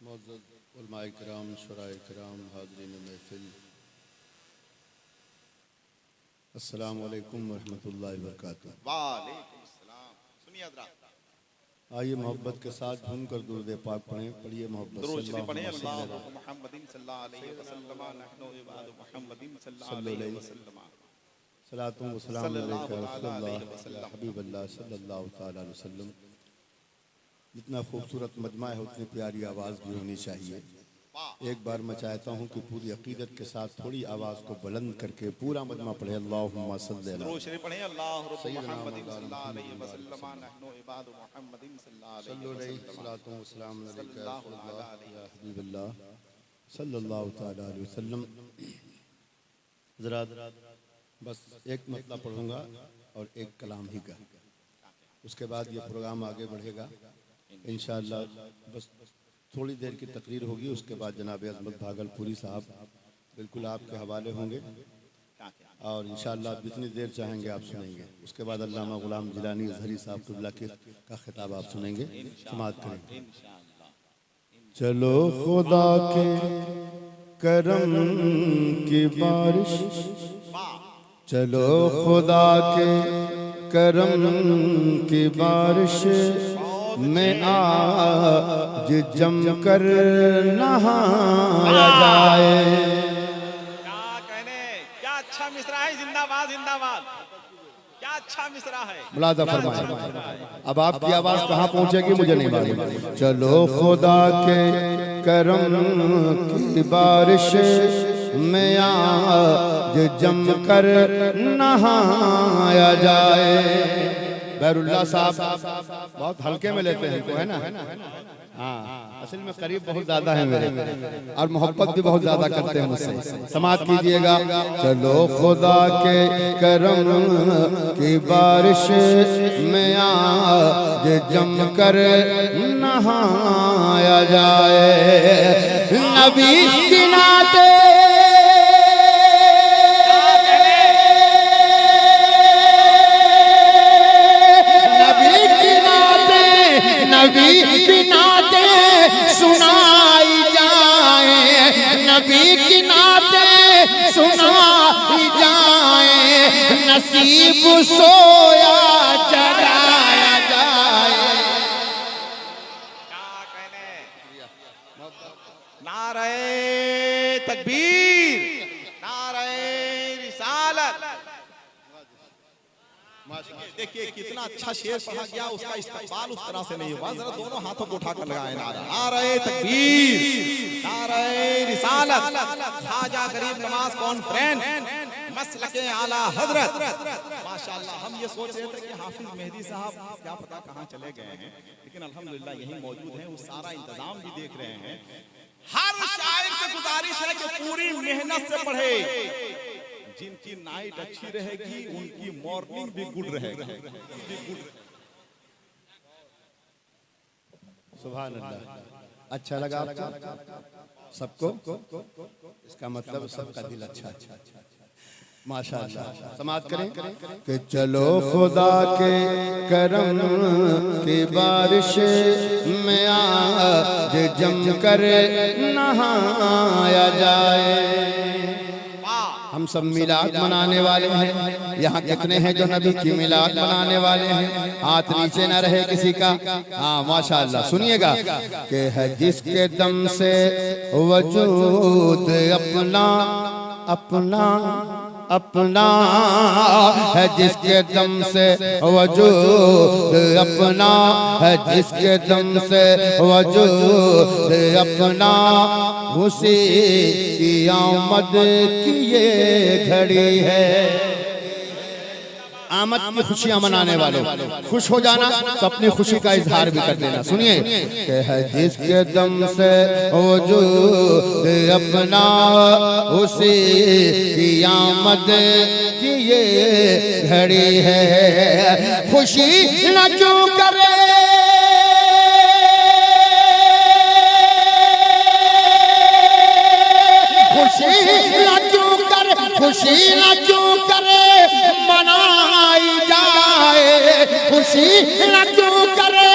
मुअज़्ज़ज़ उलमाए किराम, शुराए किराम, हाज़रीन महफ़िल, अस्सलामु अलैकुम व रहमतुल्लाहि व बरकातुहू। वालेकुम अस्सलाम। सुनिए हज़रात, आइए मोहब्बत के साथ झूम कर दुरूद पाक पढ़ें। पढ़िए मोहब्बत से। दुरूद शरीफ पढ़ें। अल्लाहुम्मा सल्ली अल्लाहु मुहम्मदिन सल्लल्लाहु अलैहि वसल्लम, नहनु इबादु मुहम्मदिन सल्लल्लाहु अलैहि वसल्लम, सलातुम व सलाम सल्लल्लाहु अलैका तआला रसूलुल्लाह अलैहि या वसल्लम। हबीबल्लाह सल्लल्लाहु तआला अलैहि वसल्लम। जितना खूबसूरत मजमा है उतनी प्यारी आवाज़ भी होनी चाहिए। एक बार मैं चाहता हूँ कि पूरी अकीदत के साथ थोड़ी आवाज़ को बुलंद करके पूरा मजमा पढ़े। अल्लाहुम्मा सल्ली अला दुरूद शरीफ पढ़ें। अल्लाहु रब्बु सय्यिदना मुहम्मदिन मौलाना सल्लल्लाहु अलैहि मुहम्मद वसल्लम, नहनु इबादु मुहम्मदिन सल्लल्लाहु अलैहि सल्लल्लाहु अलैहि वसल्लम, सलातो व सलाम अलैका या सल्लल्लाहु रसूलल्लाह तआला अलैहि या हबीबल्लाह सल्लल्लाहु तआला अलैहि वसल्लम। ज़रा बस एक मतलब पढ़ूंगा और एक कलाम ही का, उसके बाद ये प्रोग्राम आगे बढ़ेगा इंशाअल्लाह। बस थोड़ी देर की तकरीर होगी, उसके बाद जनाब अज़मत भागलपुरी साहब बिल्कुल आपके हवाले होंगे और इंशाअल्लाह आप जितनी देर चाहेंगे आप सुनेंगे। उसके बाद अल्लामा गुलाम जिलानी अज़हरी साहब क़िबला का खिताब आप सुनेंगे, समाअत करेंगे। चलो खुदा के करम की बारिश, चलो खुदा के करम की बारिश में आज जम कर नहाया जाए। क्या कहने, क्या अच्छा मिसरा है। जिंदाबाद जिंदाबाद, क्या अच्छा मिसरा है। मुलाजा फरमाए। अब आपकी आवाज कहाँ पहुंचेगी मुझे नहीं मालूम। चलो खुदा के करम की बारिश में आज जम कर नहाया जाए। बैरुल्लाह साहब बहुत हल्के में लेते हैं इनको, है ना? हाँ, असल में करीब बहुत ज्यादा है मेरे और मोहब्बत भी बहुत ज्यादा करते हैं मुझसे। समाअत कीजिएगा। चलो खुदा के करम की बारिश में आज जम कर नहाया जाए। नबी की नाते नबी की नाते सुनाई जाए, नबी की नाते सुनाई जाए, नसीब सोया चढ़ाया जाए। क्या कहने, नारे तकबीर, नारे रिसालत। देखिए कितना अच्छा शेर पढ़ा गया, उसका इस्तेमाल उस तरह से नहीं हुआ। जरा दोनों हाथों को उठाकर लगाए नारा, नारे तकबीर, नारे रिसालत। ख्वाजा गरीब नवाज कॉन्फ्रेंस मसलके आला हजरत। माशाअल्लाह, हम ये सोच रहे थे कि हाफिज मेहदी साहब क्या पता कहाँ चले गए हैं, लेकिन अल्हम्दुलिल्लाह यही मौजूद हैं। वो सारा इंतजाम भी देख रहे हैं। हर शायर से गुजारिश है कि पूरी मेहनत से पढ़े। जिनकी नाइट अच्छी रहेगी उनकी मॉर्निंग भी गुड रहेगी। सुभान अल्लाह। अच्छा लगा आपको सबको? इसका मतलब सबका दिल अच्छा अच्छा माशाअल्लाह। समाअत करें कि चलो खुदा के करम की बारिश में आज जम कर नहाया जाए। हम सब मिलाद मनाने वाले हैं। यहाँ कितने हैं जो नबी की मिलाद मनाने वाले हैं? हाथ नीचे ना रहे किसी का। हाँ माशाअल्लाह। सुनिएगा कि है जिसके दम से वजूद अपना अपना अपना है, जिसके दम से वजूद अपना है, जिसके दम से वजूद अपना, उसी की आमद की ये घड़ी है। आमद की खुशियां मनाने वालों, खुश हो जाना तो अपनी खुशी का इजहार भी कर देना। सुनिए कि है जिसके दम से वजूद अपना, उसी की आमद की ये घड़ी है। खुशी न क्यों करे खुशी न क्यों करे मनाई जाए, खुशी न क्यों करे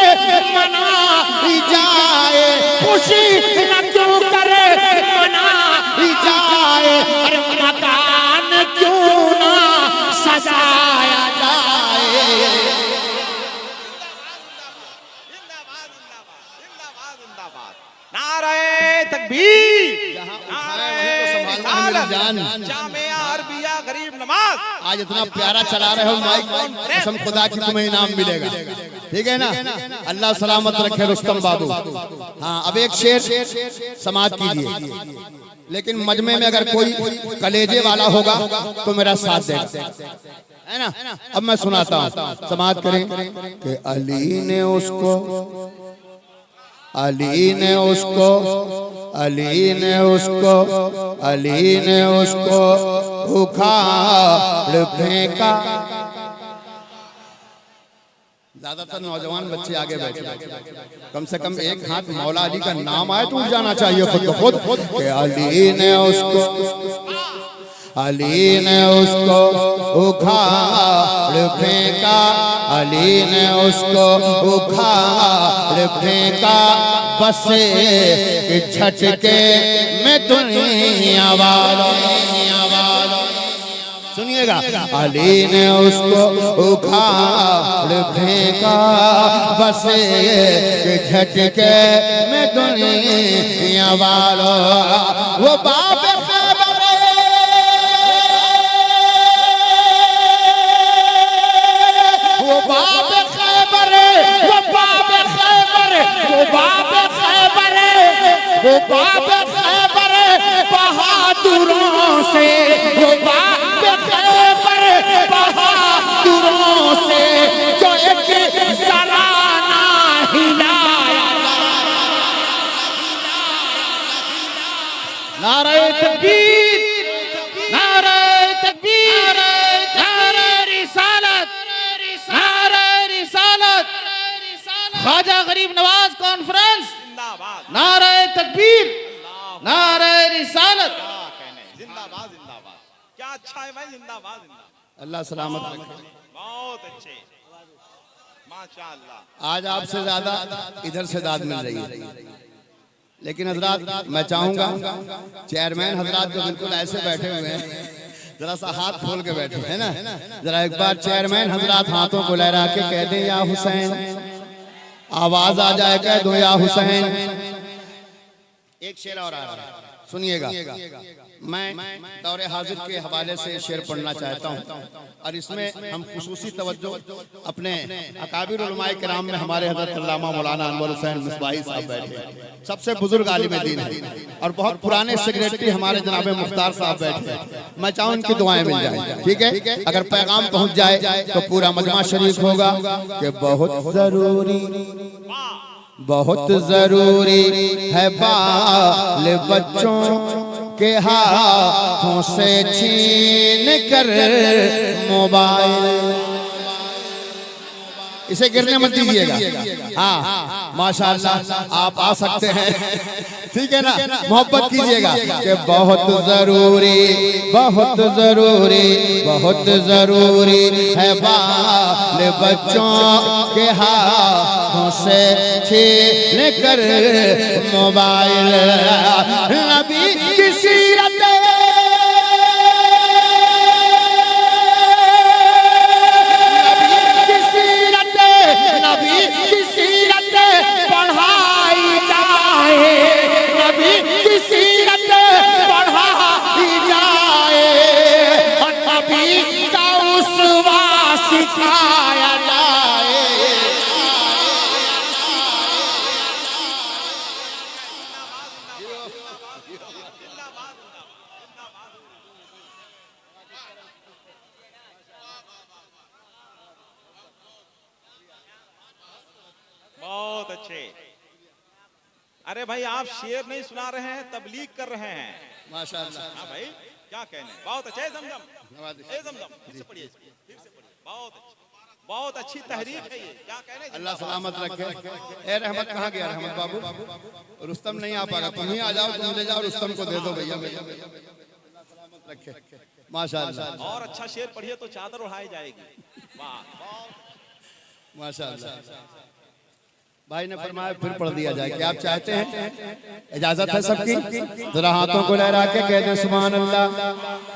मनाई जाए, खुशी न क्यों करे मना ही जाए, अरे मकान क्यों ना सजाया जाए। नारे तकबीर, जान जामिया अरबिया गरीब नवाज। आज इतना प्यारा चला रहे हो माइक, कसम खुदा की तुम्हें इनाम मिलेगा, ठीक है ना। अल्लाह सलामत रखे रुस्तम बाबू। हाँ, अब एक शेर समाप्त कीजिए, लेकिन मजमे में अगर कोई कलेजे वाला होगा तो मेरा साथ देगा, है ना। अब मैं सुनाता हूँ, समाप्त करें कि अली ने उसको, अली ने उसको, अली ने उसको, अली ने उसको उखाड़ फेंका। ज्यादातर नौजवान बच्चे आगे बैठे, कम से कम एक हाथ मौला अली का नाम आए तो उठ जाना चाहिए खुद ब खुद कि अली ने उसको, अली ने उसको उखाड़ फेंका, अली ने उसको उखाड़ फेंका, बस एक झटके में दुनिया वालों, सुनिएगा, अली ने उसको उखाड़ फेंका, बस एक झटके में दुनिया वालों। वो बाप वो बाप खैबर बहादुरों से, वो बाप खैबर बहादुरों से जो एक सराना हिलाया। नारे तकबीर, नारे तकबीर, नारे रिसालत, नारे रिसालत। ख्वाजा गरीब नवाज कॉन्फ्रेंस, नारे तकबीर, नारे रिसालत। जिंदाबाद जिंदाबाद। क्या अच्छा है भाई, जिंदाबाद जिंदाबाद। अल्लाह सलामत रखे। बहुत अच्छे, माशाअल्लाह। आज आपसे ज्यादा इधर से दाद मिल रही है, लेकिन हजरात मैं चाहूंगा चेयरमैन हजरात जो बिल्कुल ऐसे बैठे हुए हैं, जरा सा हाथ खोल के बैठे है ना, जरा एक बार चेयरमैन हजरात हाथों को लहरा के कह दें या हुसैन, आवाज आ जाए कह दो या हुसैन। एक शेर और आ रहा है, सुनिएगा। मैं दौरे हाजिर के हवाले से शेर पढ़ना चाहता हूँ, और इसमें हम खुसूसी तवज्जो अपने अकाबिर उलमाए किराम में हमारे हज़रत अल्लामा मौलाना अनवर हुसैन मिसबाही साहब बैठे हैं, सबसे बुजुर्ग आलिम दीन है, और बहुत पुराने सेक्रेटरी हमारे जनाब मुख्तार साहब बैठे हैं। मैं चाहूँ उनकी दुआएं मिल जाए, ठीक है। अगर पैगाम पहुँच जाए तो पूरा मजमा शरीक होगा कि बहुत जरूरी, बहुत जरूरी है बाल बच्चों के हाथों से छीन कर मोबाइल। इसे गिरने मत दीजिएगा। हाँ माशाअल्लाह आप आ सकते हैं, ठीक है ना, मोहब्बत कीजिएगा कि बहुत जरूरी, बहुत जरूरी, बहुत जरूरी है बाल बच्चों के हाथों से छीन कर मोबाइल। नबी की सीरत, नबी की सीरत पढ़ाई जाए, नबी की सीरत पढ़ाई जाए, और नबी का उसवा सिखाया जाए। बहुत अच्छे। अरे भाई आप शेर नहीं सुना रहे हैं, तबलीग कर रहे हैं माशाअल्लाह। हाँ भाई क्या कहने, बहुत अच्छे। जमजम, ए जमजम, फिर से पढ़िए, फिर से पढ़िए। बहुत अच्छी, बहुत अच्छी तहरीक है ये, क्या कहने। अल्लाह सलामत रखे। ए रहमत कहाँ गया रहमत बाबू? रुस्तम नहीं आ पाएगा, तुम ही आ जाओ, तुम ले जाओ रुस्तम को दे दो भैया। सलामत रखे माशाअल्लाह। और अच्छा शेर पढ़िए तो चादर उड़ाई जाएगी। वाह माशाअल्लाह। भाई ने फरमाया फिर पढ़ दिया जाए। क्या आप चाहते हैं? इजाजत है सबकी? जरा हाथों को लहरा के कह दें सुभान अल्लाह।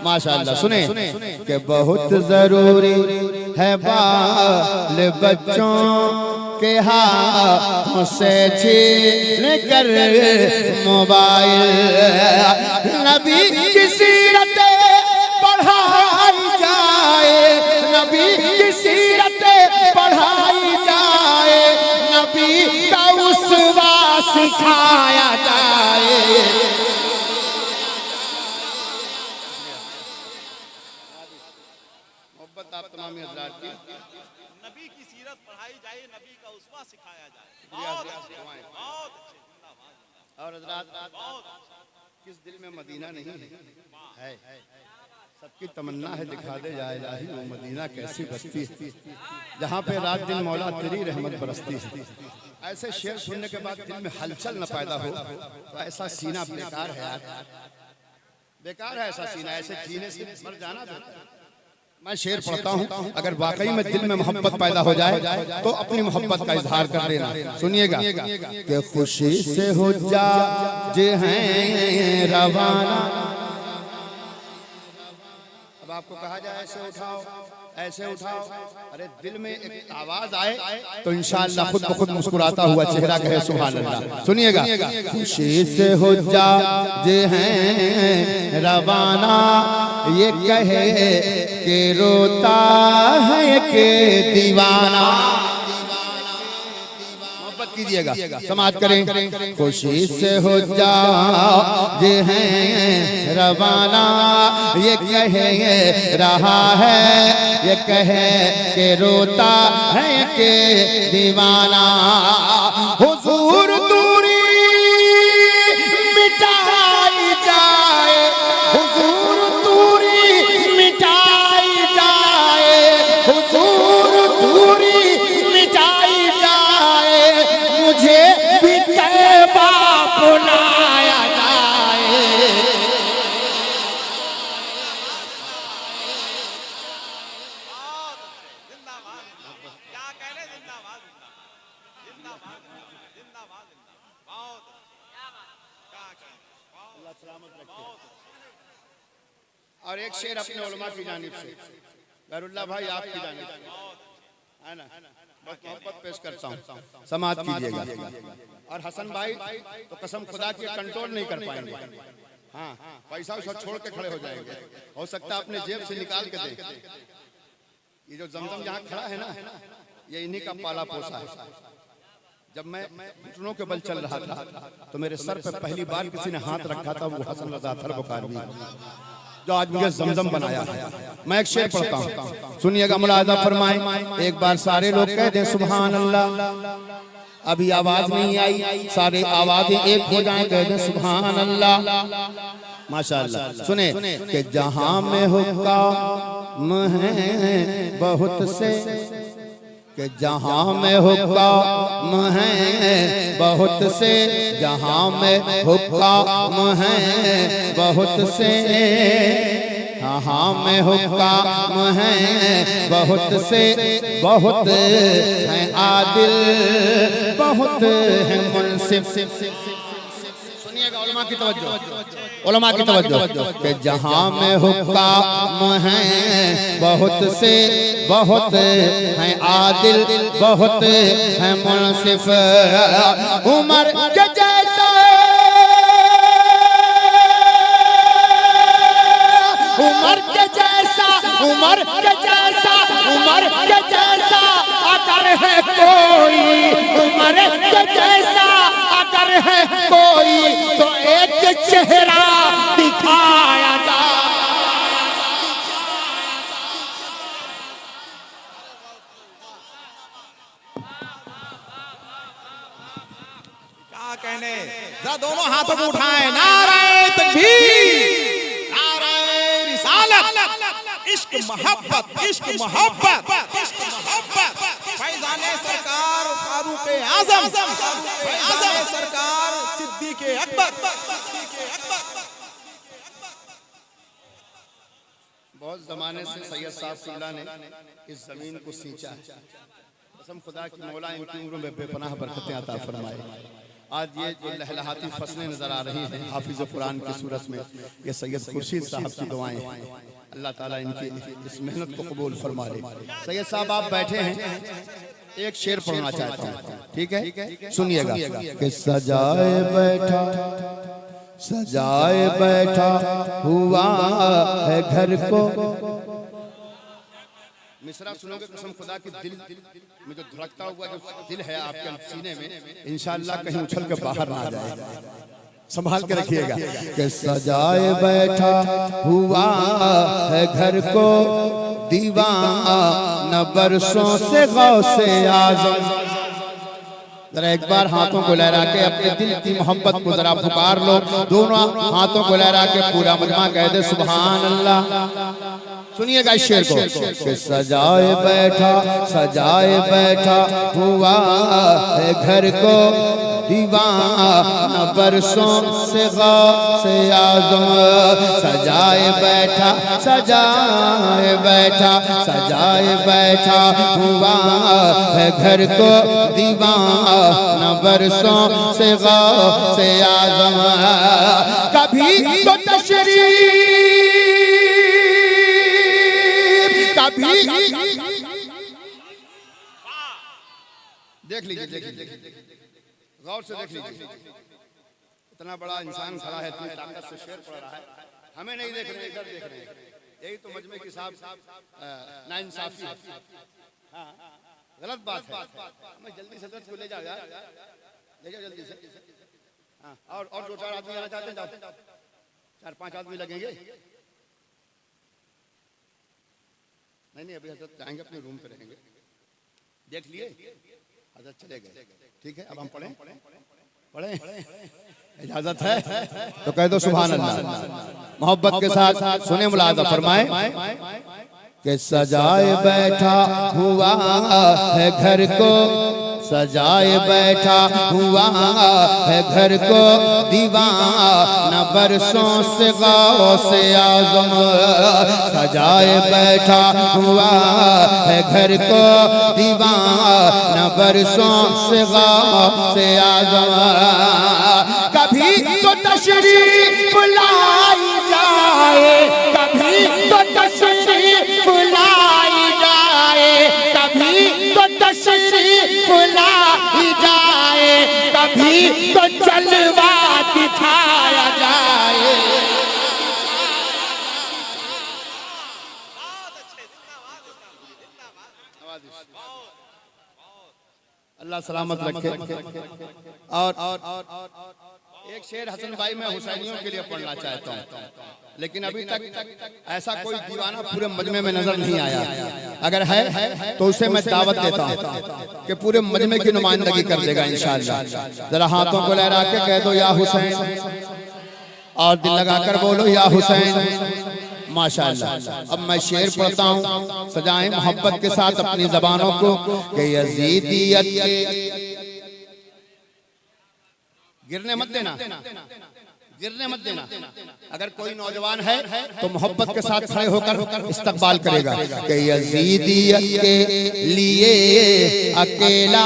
माशाअल्लाह। सुने कि बहुत जरूरी है बाल बच्चों के हाथों से छीन कर मोबाइल, नबी की सीरत पढ़ाई जाए, नबी की सीरत पढ़ाई जाए, नबी का उसवा सिखाया जाए। मोहब्बत आप तमाम हज़रात की। नबी की सीरत पढ़ाई जाए, नबी का उसवा सिखाया जाए। बहुत अच्छे, बहुत अच्छे। और हज़रात किस दिल में मदीना नहीं है? सबकी तमन्ना है दिखा दे या इलाही वो मदीना कैसी बस्ती है जहाँ पे रात दिन मौला तेरी रहमत बरसती है। ऐसे शेर सुनने के बाद दिल में हलचल न पैदा हो तो ऐसा सीना बेकार है यार, बेकार है ऐसा सीना। ऐसे जीने से मर जाना बेहतर है। मैं शेर पढ़ता हूँ, अगर वाकई में दिल में मोहब्बत पैदा हो जाए तो अपनी मोहब्बत का इजहार कर देना। सुनिएगा कि खुशी से हो जा जे हैं रवाना। अब आपको कहा जाए ऐसे उठाओ, ऐसे उठाओ, अरे दिल में एक आवाज आए तो इंशाअल्लाह खुद ब खुद मुस्कुराता हुआ चेहरा कहे सुभान अल्लाह। सुनिएगा, खुशी से हो जा जे हैं रवाना, ये कहे कि रोता है कि दीवाना। मोहब्बत कीजिएगा, समाज करें। खुशी से हो जा जे हैं रवाना, ये कहे रहा है, ये कहे कि रोता है कि दीवाना। हुजूर दूरी मिटाई जाए, हुजूर दूरी मिटाई जाए, हुजूर दूरी मिटाई जाए, मुझे भी तैबा बुलाया जाए। जिंदाबाद, क्या कहने, जिंदाबाद, जिंदाबाद, जिंदाबाद, बहुत क्या कहें, अल्लाह सलामत रखे। और एक शेर अपने उलमा की जानिब से, गैरुल्लाह भाई आपकी जानिब से है ना, बस मोहब्बत पेश करता हूँ, समाज कीजिएगा। और हसन भाई तो कसम खुदा की कंट्रोल नहीं कर पाएंगे। हाँ, पैसा उसा छोड़ के खड़े हो जाएंगे, हो सकता है अपने जेब से निकाल के दे। ये जो जमजम यहाँ खड़ा है ना, ये इन्हीं का पाला पोसा है। जब मैं घुटनों के बल चल रहा था तो मेरे सर पे पहली बार किसी ने हाथ रखा था, वो हसन रज़ा थर बुखारी जो आज मुझे जमजम बनाया है। मैं एक शेर पढ़ता हूँ, सुनिएगा, मुलाज़ा फरमाएं। एक बार सारे लोग कह दें सुभान अल्लाह। अभी आवाज नहीं आई, सारे आवाजें एक हो जाएं, कह दें सुभान अल्लाह। माशाअल्लाह। सुने कि जहां में हुक्म है बहुत से, कि जहां में हुक्म है बहुत से, जहां में हुक्म है बहुत से, जहां में हुक्म है बहुत से, बहुत है आदिल, बहुत है मुनसिफ। सुनिएगा उलमा की तवज्जो, उलमा की तवज्जो, कि जहां में हुक्म है बहुत से, बहुत है आदिल, बहुत है मुनसिफ। उमर के जैसा, उमर के जैसा, उमर के जैसा, उमर के जैसा अगर है कोई, उमर के जैसा अगर है कोई, तो एक चेहरा दिखाया जाए। क्या कहने, जरा दोनों हाथों को उठाएं, नारे तकबीर, नारे रिसालत, इश्क मोहब्बत, इश्क मोहब्बत, इश्क मोहब्बत। फैजाने सरकार फारूक आजम, फैजाने सरकार सिद्दीक अकबर। बहुत जमाने से सैयद साहब ने इस जमीन को सींचा है। कसम खुदा की मौला इनकी उम्र में बेपनाह बरकतें अता फरमाए। आज ये जो लहलहाती फसलें नजर आ रही हैं हाफिज कुरान की सूरत में, ये सैयद खुर्शीद साहब की दुआएं हैं। अल्लाह ताला इनकी इस मेहनत को कबूल फरमा ले। सैयद साहब आप बैठे हैं, एक शेर पढ़ना चाहता हूँ, ठीक है? सुनिएगा कि सजाए बैठा हुआ है घर को। मिसरा सुनोगे कसम खुदा की दिल में जो धड़कता हुआ जो दिल है आपके सीने में, इंशाअल्लाह कहीं उछल के बाहर ना आ जाए। संभाल के रखिएगा कि सजाए बैठा हुआ है घर को दीवाना बरसों से गौसे आज़म। जरा एक बार हाथों को लहरा के अपने दिल की मोहब्बत को जरा पुकार लो। दोनों हाथों को लहरा के पूरा मजमा कह दे सुभान अल्लाह। सुनिएगा इस शेर को कि सजाए बैठा हुआ है घर को दीवाना बरसों से गौसे आज़म। सजाए बैठा हुआ है घर को दीवाना बरसों से गौसे आज़म। कभी तो कभी देख लीजिए गौर से देख लीजिए, इतना बड़ा इंसान खड़ा है, इतनी ताकत से शेर पढ़ रहा है, हमें नहीं देख रहे, इधर देख रहे हैं। यही तो मजमे की साहब नाइंसाफी है। हाँ, गलत बात है। हमें जल्दी से को ले जाओ यार, ले जाओ जल्दी से। हाँ, और दो चार आदमी आना चाहते हैं, जाओ। 4-5 आदमी लगेंगे। नहीं अभी हजरत जाएंगे, अपने रूम पे रहेंगे। देख लिए हजरत चले गए, ठीक है? अब हम पढ़ें इजाजत है तो कह दो सुभान अल्लाह। मोहब्बत के साथ सुने मुलाज़ा फरमाए कि सजाए बैठा हुआ है घर को, सजाए बैठा हुआ है घर को दीवाना बरसों से गौसे आज़म। सजाए बैठा हुआ है घर को दीवाना बरसों से गौसे आज़म। कभी तो तशरीफ लाई जाए, कभी तो तशरीफ लाई जाए, कभी तो तशरीफ लाई जाए, कभी तो जलवा दिखाया जाए। अल्लाह सलामत रखे। और एक शेर हसन भाई मैं हुसैनियों के लिए पढ़ना चाहता हूँ, लेकिन अभी तक ऐसा कोई दीवाना पूरे मजमे में नजर नहीं आया। अगर है तो उसे मैं दावत देता हूँ कि पूरे मजमे की नुमाइंदगी कर देगा इंशाअल्लाह। जरा हाथों को लहरा के कह दो या हुसैन, और दिल लगाकर बोलो या हुसैन। माशाअल्लाह। अब मैं शेर पढ़ता हूँ, सजाएं मोहब्बत के साथ अपनी जबानों को कि यजीदियत गिरने मत देना, गिरने मत देना। अगर कोई नौजवान है तो मोहब्बत के साथ खड़े होकर इस्तकबाल करेगा कि यजीदियत के लिए अकेला।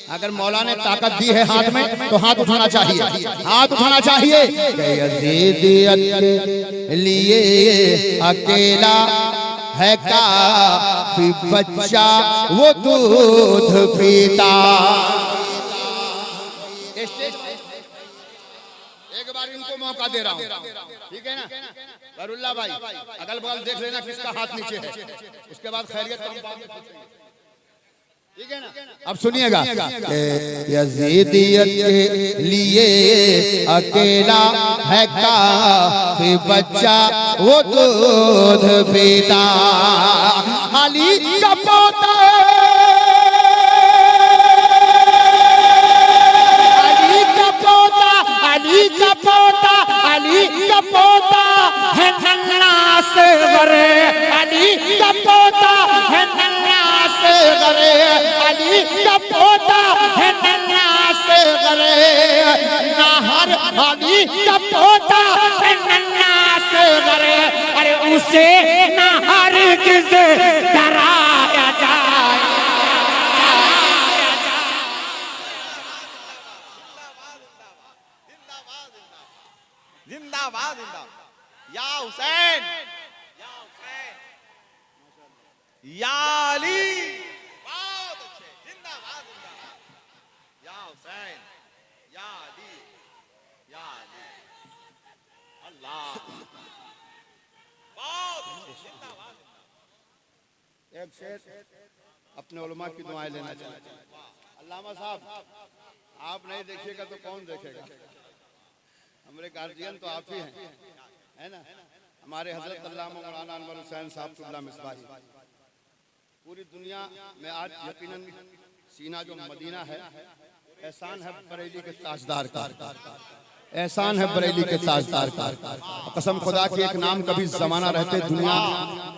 अगर मौला ने ताकत दी है हाथ में तो हाथ उठाना चाहिए, हाथ उठाना चाहिए कि यजीदियत के लिए अकेला है काफी बच्चा वो दूध पीता। एक बार इनको मौका दे रहा हूँ, ठीक है ना? बरुल्ला भाई अगल बगल देख लेना किसका हाथ नीचे है, उसके बाद खैरियत हम बाद में पूछेंगे, ठीक है ना? अब सुनिएगा, यजीदियत के लिए अकेला है काफी बच्चा वो दूध पीता। अली का पोता, अली का पोता, अली का पोता, अली का पोता है नन्ना से गरे, अली का पोता है नन्ना से गरे, अली का पोता है नन्ना से गरे। नाहर अली का पोता है नन्ना से गरे, अरे उसे नाहर किसे डराया जा। जिंदाबाद जिंदाबाद। या हुसैन या हुसैन या अली, बहुत अच्छे, जिंदाबाद जिंदाबाद। या हुसैन या अली या अली, अल्लाह, बहुत अच्छे, जिंदाबाद जिंदाबाद। एक शेर अपने उलमा की दुआएं लेना चाहते हैं। अल्लामा साहब, आप नहीं देखिएगा तो कौन देखेगा? हमारे गार्जियन तो आप ही हैं, है ना? हमारे हजरत अल्लामा मौलाना अनवर हुसैन साहब कुल्ला मिसबाही पूरी दुनिया में आज यकीनन सीना जो मदीना है, एहसान है बरेली के ताजदार का, एहसान है बरेली के ताजदार का। कसम खुदा की एक नाम कभी जमाना रहते दुनिया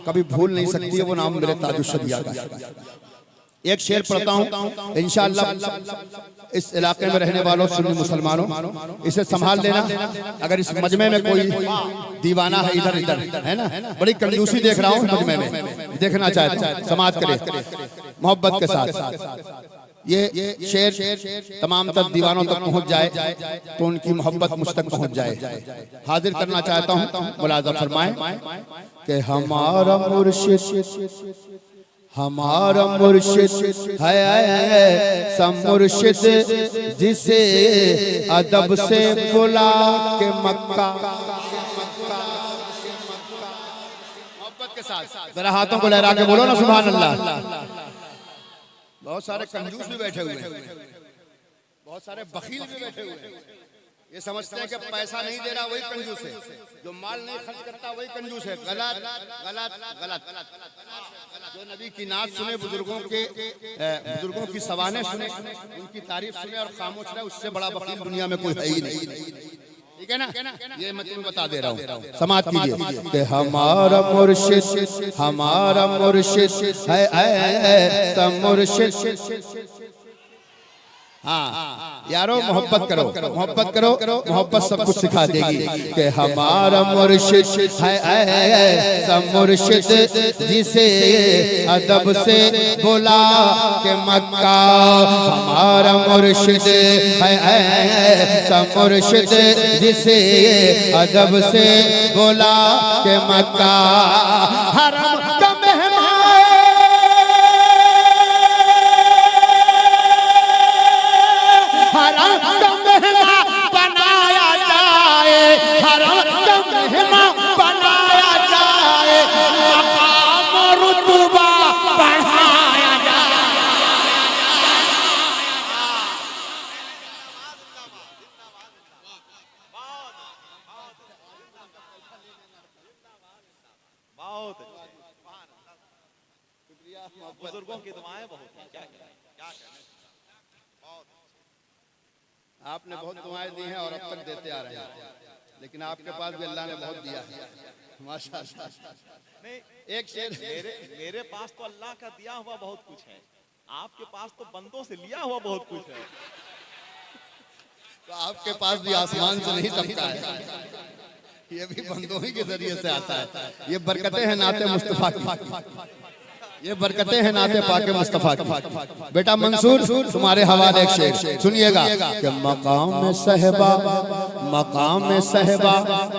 कभी भूल नहीं सकती है, वो नाम मेरे ताजुश्शरिया का। एक शेर पढ़ता हूँ इंशाअल्लाह। इस इलाके में रहने वालों सुन्नी मुसलमानों, इसे संभाल लेना। अगर इस मजमे में कोई दीवाना है इधर इधर, है ना, बड़ी कंजूसी देख रहा हूँ मजमे में, देखना चाहता हूँ, समाज करे मोहब्बत के साथ। ये शेर तमाम तक दीवानों तक पहुँच जाए तो उनकी मोहब्बत मुझ तक पहुँच जाए। हाजिर करना चाहता हूँ, मुलाज़ा फरमाएं कि हमारा मुर्शिद है मुर्शिद जिसे अदब से बुला के मक्का। मोहब्बत के साथ जरा हाथों को लहरा के बोलो ना सुभान अल्लाह। बहुत सारे कंजूस भी बैठे हुए हैं, बहुत सारे बखील भी बैठे हुए हैं। ये समझते हैं कि पैसा नहीं दे रहा वही कंजूस है, जो माल नहीं खर्च करता वही कंजूस है। गलत गलत गलत। जो नबी की नात सुने, बुजुर्गों की सवाने सुने, उनकी तारीफ सुने और खामोश रहे, उससे बड़ा बखील दुनिया में कोई है ही नहीं। ठीक है ना? ये मैं तुम्हें बता दे रहा हूँ, समाज कीजिए कि हमारा मुर्शिद है मुर्शिद। हाँ यारो, मोहब्बत करो, मोहब्बत करो, मोहब्बत सब कुछ सिखा देगी। कि हमारा मुर्शिद है मुर्शिद जिसे अदब से बुला के मक्का। हमारा मुर्शिद है मुर्शिद जिसे अदब से बुला के मक्का। हरम का बनाया जाए, बनाया जाए, मकाम रुतबा बढ़ाया जाए। बहुत अच्छे, बुजुर्गों की दुआएं बहुत हैं, क्या कहना। आपने बहुत दुआएं दी हैं और अब तक देते आ रहे हैं, लेकिन आपके पास भी अल्लाह ने बहुत दिया है, माशाअल्लाह। नहीं, एक शेर मेरे पास तो अल्लाह का दिया हुआ बहुत कुछ है, आपके पास तो बंदों से लिया हुआ बहुत कुछ है। तो आपके पास भी आसमान से नहीं टपका है, ये भी बंदों ही के जरिए से आता है। ये बरकतें हैं नाते मुस्तफा की, ये बरकतें हैं नाते पाके मुस्तफा की। बेटा मंसूर, तुम्हारे हवाले एक शेर सुनिएगा कि मकाम में सहबा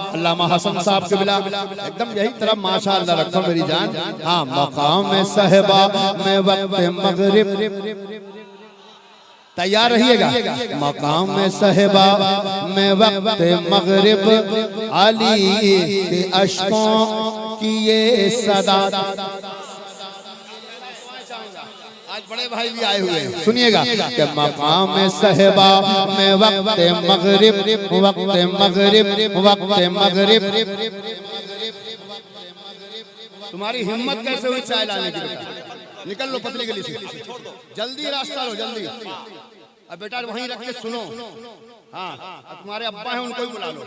अल्लामा हसन साहब के बिला एकदम यही तरह माशाअल्लाह रखो मेरी जान। हाँ, मकाम में सहबा में वक्त मगरिब, तैयार रहिएगा। मकाम में सहबा में वक्त मगरिब अली के अश्कों की ये सदा। आज बड़े भाई भी आए हुए हैं, सुनिएगा कि मकाम सहबा में वक्त मगरिब तुम्हारी हिम्मत कैसे हुई चाय लाने की? बेटा निकल लो पतली गली से, जल्दी रास्ता लो जल्दी। अब बेटा वहीं रख के सुनो। हाँ, तुम्हारे अब्बा हैं उनको ही बुला लो,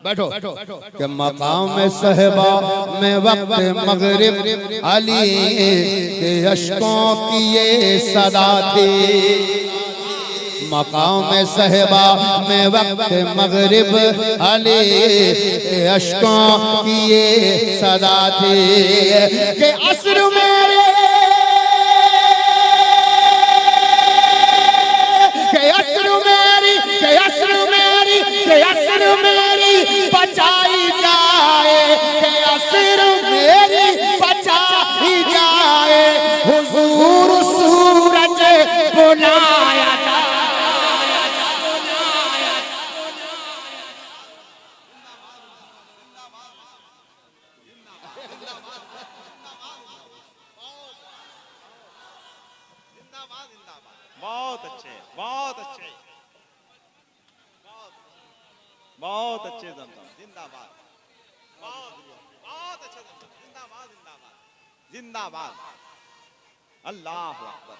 बैठो। कि मकाम सहबा में वक्त मगरिब अली के अश्कों की ये सदा थी। मकाम सहबा में वक्त मगरिब अली के अश्कों की ये सदा थी। कि असर मेरे बचाई जाए, के असर मेरी बचाई जाए, हुजूर सूरज बुलाया जाए। बहुत अच्छे, बहुत अच्छे, बहुत अच्छे जमजम, जिंदाबाद, बहुत अच्छे जमजम, जिंदाबाद जिंदाबाद जिंदाबाद, अल्लाह अकबर।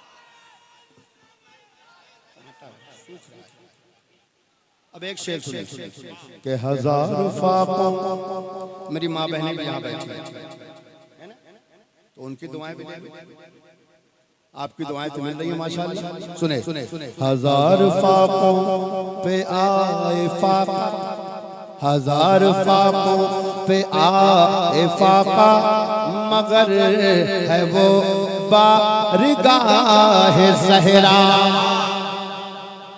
अब एक शेर सुने कि हजार फाकों, मेरी माँ बहनें भी यहाँ बैठी हैं, तो उनकी दुआएं भी ले, आपकी दुआएं तो मिल रही हैं माशाअल्लाह। सुने हजार फाकों पे आए फाका, हजार फाकों पे आए फाका, मगर है वो बारगाह ज़हरा।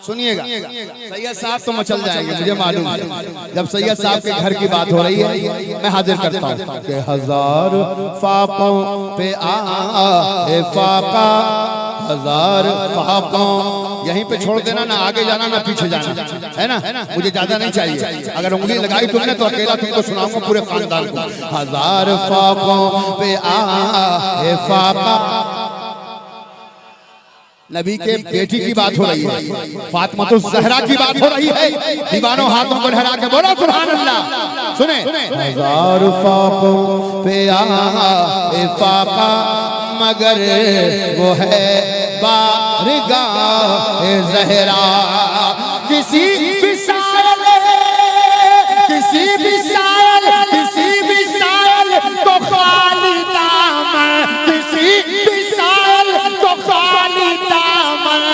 सुनिएगा, सैयद साहब तो मचल जाएंगे, मुझे मालूम है। जब सैयद साहब के घर की बात हो रही है, मैं हाजिर करता हूँ कि हजार फाकों पे आए फाका, हजार फाकों, यहीं पे छोड़ देना, ना आगे जाना ना पीछे जाना, है ना? मुझे ज्यादा नहीं चाहिए। अगर उंगली लगाई तुमने तो अकेला तुमको सुनाऊंगा पूरे खानदान को। हजार फाकों पे आए फाका, नबी के बेटी की बात हो रही है, फातिमातुज़ ज़हरा की बात हो रही है। दीवानों हाथों को लहरा के बोलो सुभान अल्लाह। सुने हजार फाकों पे आए फाका, मगर वो है बारगाह ज़हरा। किसी भी साल, किसी भी साल, किसी भी साल तो खाली दामन, किसी भी साल तो खाली दामन,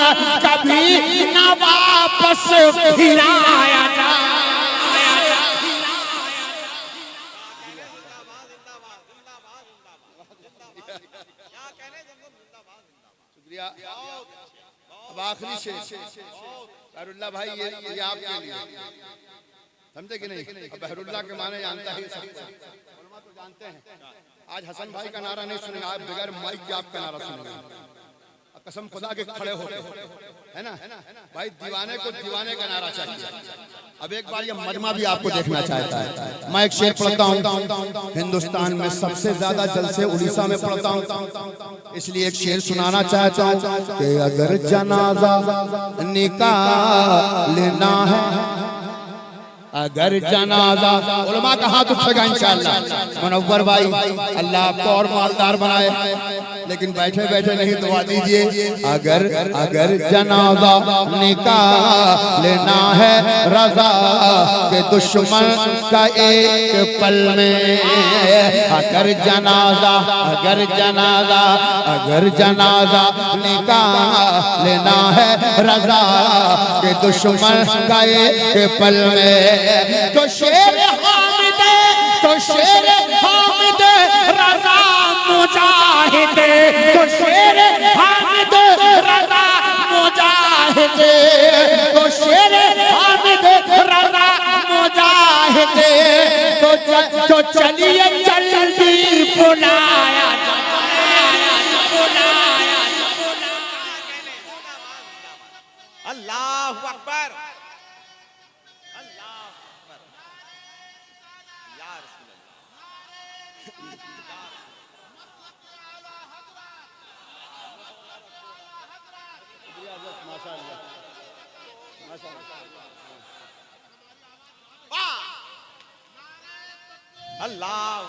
कभी न वापस फिराया जाए। अब आखिरी शेर बहरुल्लाह भाई, ये आपके लिए, समझे कि नहीं? अब बहरुल्लाह के माने जानता है, उलमा तो जानते हैं। आज हसन भाई का नारा नहीं सुनेगा, आप बगैर माइक के आपका नारा सुनेगा। कसम खुदा के खड़े हो, है ना भाई? दीवाने को दीवाने का नारा चाहिए। अब एक बार ये मजमा भी आपको देखना चाहता है। मैं एक शेर पढ़ता हूँ, हिंदुस्तान में सबसे ज्यादा जलसे उड़ीसा में पढ़ता हूँ, इसलिए एक शेर सुनाना चाहता हूँ कि अगर जनाजा निकालना है, अगर जनाजा, उलमा का हाथ उठेगा इंशाअल्लाह। मुनव्वर भाई अल्लाह आपको और मालदार बनाए, लेकिन बैठे बैठे नहीं दुआ दीजिए। अगर जनाजा निकालना है रज़ा के दुश्मन का एक पल में, अगर जनाजा निकालना है रज़ा के दुश्मन का एक पल में, तो शेर हामिद रज़ा मुजाहिद, तो शेर हामिद रज़ा मुजाहिद, तो शेर हामिद रज़ा मुजाहिद, तो चलिए जल्दी बुलाया अल्लाहु अकबर, अल्लाहु अकबर, या रसूल अल्लाह।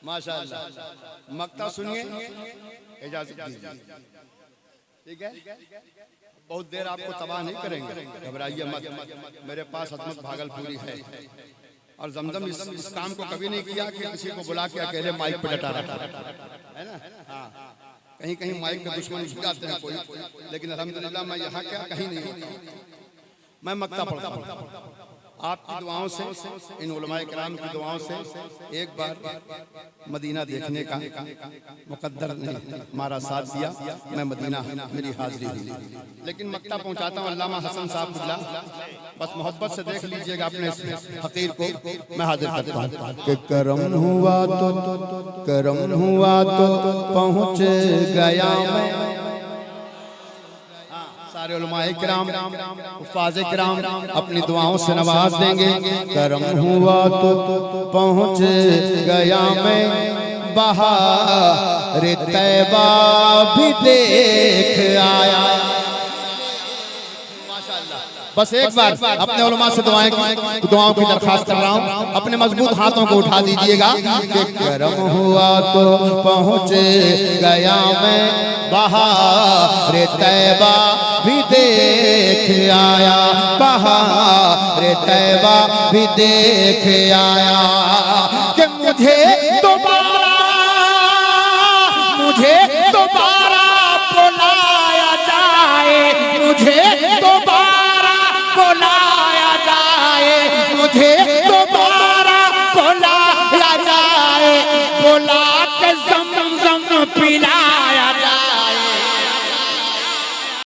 माशाअल्लाह। मक्ता सुनिए, इजाजत दीजिए, ठीक है? बहुत देर आपको तबाह नहीं करेंगे, घबराइए मत। मेरे पास हजमत भागलपुरी है, और जमजम इस काम को कभी नहीं किया कि किसी को बुला के अकेले माइक पे डटा रखा, है ना? हाँ, कहीं कहीं माइक के दुश्मन घुस जाते हैं कोई, लेकिन अल्हम्दुलिल्लाह मैं यहाँ क्या कहीं नहीं होता। मैं मक्ता पढ़ता हूँ, आपकी दुआओं से, इन उलमाए किराम की दुआओं से एक बार मदीना देखने का मुकद्दर ने हमारा साथ दिया। मैं मदीना मेरी हाजिरी हुई, लेकिन मक्का पहुंचाता हूँ अल्लामा हसन साहब खुला, बस मोहब्बत से देख लीजिएगा अपने इस फकीर को। मैं हाजिर करता हूँ कि करम हुआ तो पहुँच गया मैं। सारे उलमाए किराम, हुफ्फाज़े किराम अपनी दुआओं से नवाज देंगे। करम हुआ तो पहुँच गया मैं, बहार तैबा भी देख आया। बस एक बार अपने उलमा से दुआओं की दरखास्त कर रहा हूँ, अपने मजबूत हाथों को उठा दीजिएगा कि करम हुआ तो पहुँच गया मैं, बहार तैबा भी देख आया, बहार तैबा भी देख आया। कि मुझे दोबारा बुलाया जाए, मुझे दोबारा बुलाया जाए, मुझे दोबारा बुलाया जाए, बुला के